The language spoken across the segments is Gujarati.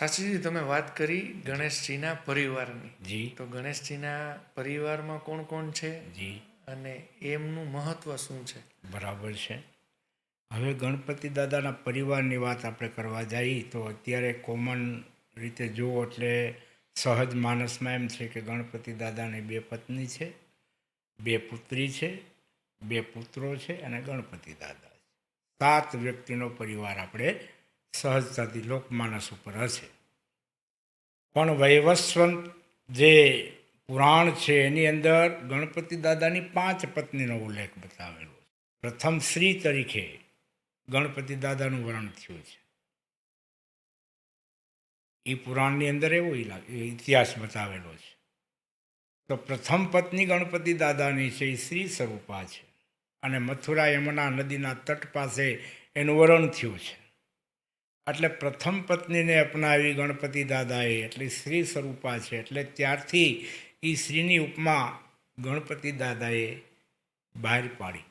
સાચીજી, તમે વાત કરી ગણેશજીના પરિવારની. જી તો ગણેશજીના પરિવારમાં કોણ કોણ છે જી અને એમનું મહત્વ શું છે? બરાબર છે. હવે ગણપતિ દાદાના પરિવારની વાત આપણે કરવા જઈએ તો અત્યારે કોમન રીતે જુઓ એટલે સહજ માનસમાં એમ છે કે ગણપતિ દાદાની 2 પત્ની છે, 2 પુત્રી છે, 2 પુત્રો છે અને ગણપતિ દાદા છે. 7 વ્યક્તિનો પરિવાર આપણે સહજતાથી લોકમાનસ ઉપર હશે. પણ વૈવસ્વત જે પુરાણ છે એની અંદર ગણપતિ દાદાની 5 પત્નીનો ઉલ્લેખ બતાવેલો છે. પ્રથમ શ્રી તરીકે ગણપતિ દાદાનું વર્ણન થયું છે. એ પુરાણની અંદર એવો ઇતિહાસ બતાવેલો છે. તો પ્રથમ પત્ની ગણપતિ દાદાની છે એ શ્રી સ્વરૂપા છે અને મથુરા યમુના નદીના તટ પાસે એનું વર્ણન થયું છે. એટલે પ્રથમ પત્નીને અપનાવી ગણપતિ દાદાએ એટલે શ્રી સ્વરૂપા છે. એટલે ત્યારથી એ શ્રીની ઉપમા ગણપતિ દાદાએ બહાર પાડી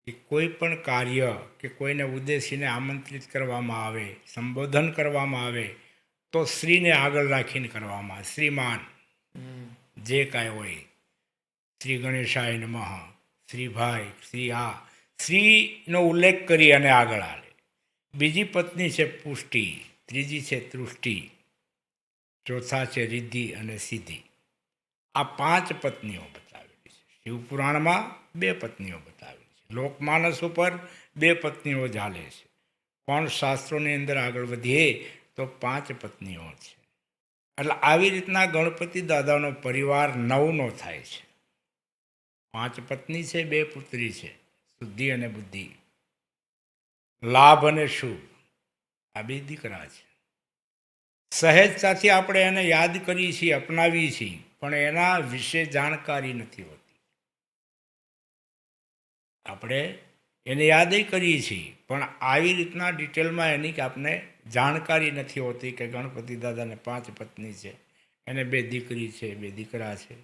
કે કોઈ પણ કાર્ય કે કોઈને ઉદ્દેશીને આમંત્રિત કરવામાં આવે, સંબોધન કરવામાં આવે તો શ્રીને આગળ રાખીને કરવામાં આવે. શ્રીમાન જે કાંઈ હોય, શ્રી ગણેશાય નમઃ, શ્રી ભાઈ, શ્રી આ શ્રીનો ઉલ્લેખ કરી અને આગળ આવે. બીજી પત્ની છે પુષ્ટિ, ત્રીજી છે તૃષ્ટિ, ચોથા છે રિદ્ધિ અને સિદ્ધિ. આ 5 પત્નીઓ બતાવેલી છે. શિવપુરાણમાં 2 પત્નીઓ બતાવેલી છે. લોકમાનસ ઉપર 2 પત્નીઓ ચાલે છે. પણ શાસ્ત્રોની અંદર આગળ વધીએ તો 5 પત્નીઓ છે. એટલે આવી રીતના ગણપતિ દાદાનો પરિવાર 9નો થાય છે. 5 પત્ની છે, 2 પુત્રી છે, શુદ્ધિ અને બુદ્ધિ, લાભ અને શુભ, આ 2 દીકરા છે. સહેજતાથી આપણે એને યાદ કરીએ છીએ, અપનાવીએ છીએ, પણ એના વિશે જાણકારી નથી હોતી. આપણે એને યાદ કરીએ છીએ પણ આવી રીતના ડિટેલમાં એની કે આપણે જાણકારી નથી હોતી કે ગણપતિ દાદાને 5 પત્ની છે, એને 2 દીકરી છે, 2 દીકરા છે.